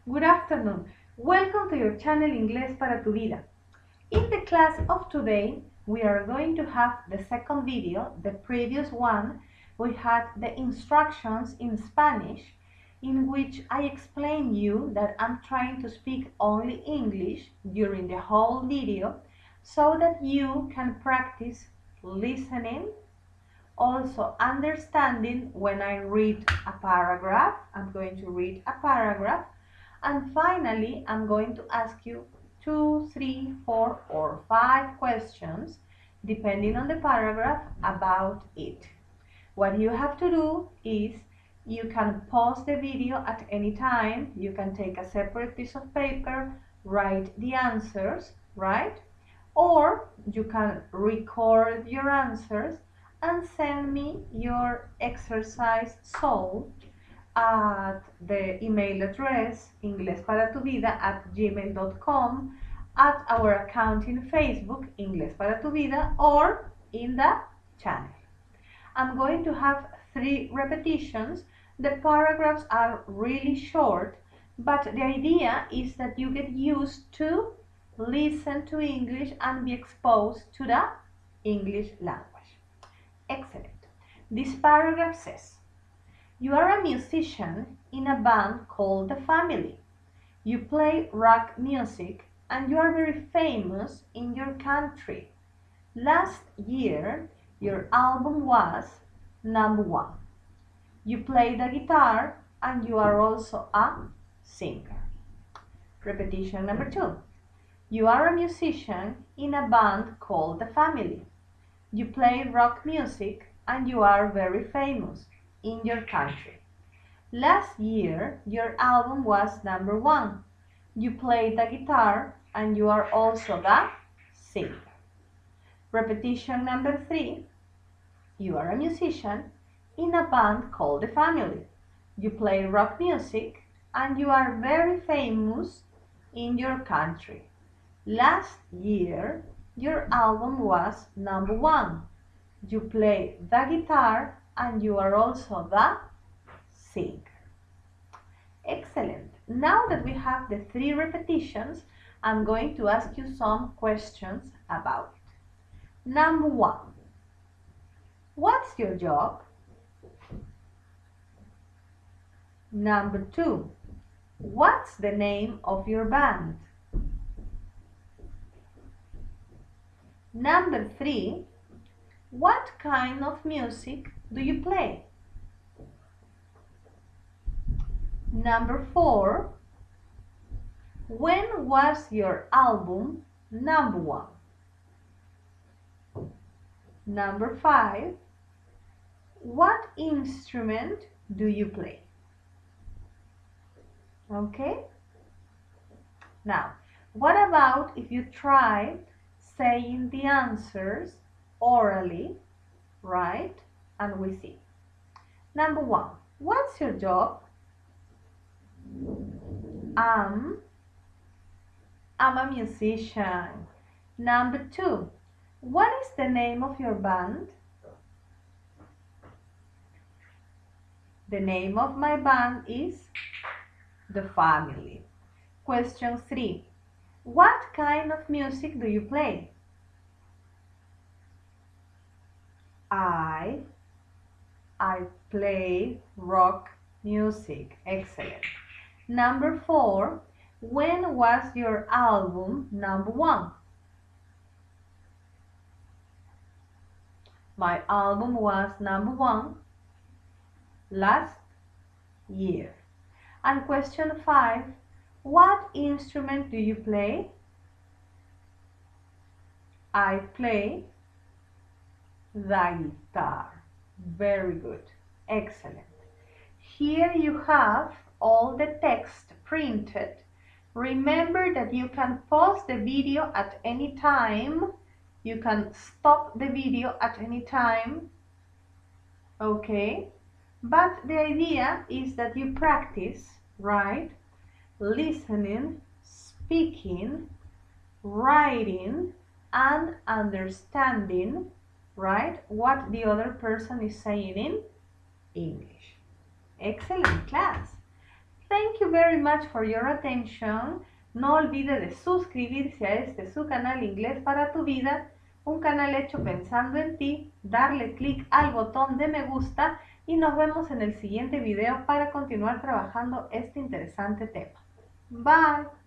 Good afternoon. Welcome to your channel Inglesparatuvida. In the class of today, we are going to have the second video. The previous one, we had the instructions in Spanish, in which I explain you that I'm trying to speak only English during the whole video so that you can practice listening, also understanding when I read a paragraph. I'm going to read a paragraph, and finally I'm going to ask you 2, 3, 4 or 5 questions depending on the paragraph about it. What you have to do is you can pause the video at any time. You can take a separate piece of paper, write the answers, right? Or you can record your answers and send me your exercise solved at the email address inglesparatuvida@gmail.com, at our account in Facebook, Inglesparatuvida, or in the channel. I'm going to have 3 repetitions. The paragraphs are really short, but the idea is that you get used to listen to English and be exposed to the English language. Excellent. This paragraph says, you are a musician in a band called The Family. You play rock music and you are very famous in your country. Last year, your album was #1. You play the guitar and you are also a singer. Repetition number 2. You are a musician in a band called The Family. You play rock music and you are very famous in your country. Last year, your album was #1. You play the guitar and you are also the singer. Repetition number 3. You are a musician in a band called The Family. You play rock music and you are very famous in your country. Last year, your album was #1. You play the guitar and you are also the singer. Excellent. Now that we have the 3 repetitions, I'm going to ask you some questions about it. Number 1. What's your job? Number 2. What's the name of your band? Number 3. What kind of music do you play? Number 4. When was your album #1? Number 5. What instrument do you play? Okay? Now, what about if you try saying the answers orally, right? And we see. Number 1. What's your job? I'm a musician. Number 2. What is the name of your band? The name of my band is The Family. Question 3. What kind of music do you play? I play rock music. Excellent. Number 4. When was your album #1? My album was #1 last year. And question 5. What instrument do you play? I play the guitar. Very good. Excellent. Here you have all the text printed. Remember that you can pause the video at any time. You can stop the video at any time. Okay? But the idea is that you practice, right? Listening, speaking, writing, and understanding, right, what the other person is saying in English. Excellent, class. Thank you very much for your attention. No olvide de suscribirse a este su canal Inglés para tu vida, un canal hecho pensando en ti, darle clic al botón de me gusta y nos vemos en el siguiente video para continuar trabajando este interesante tema. Bye.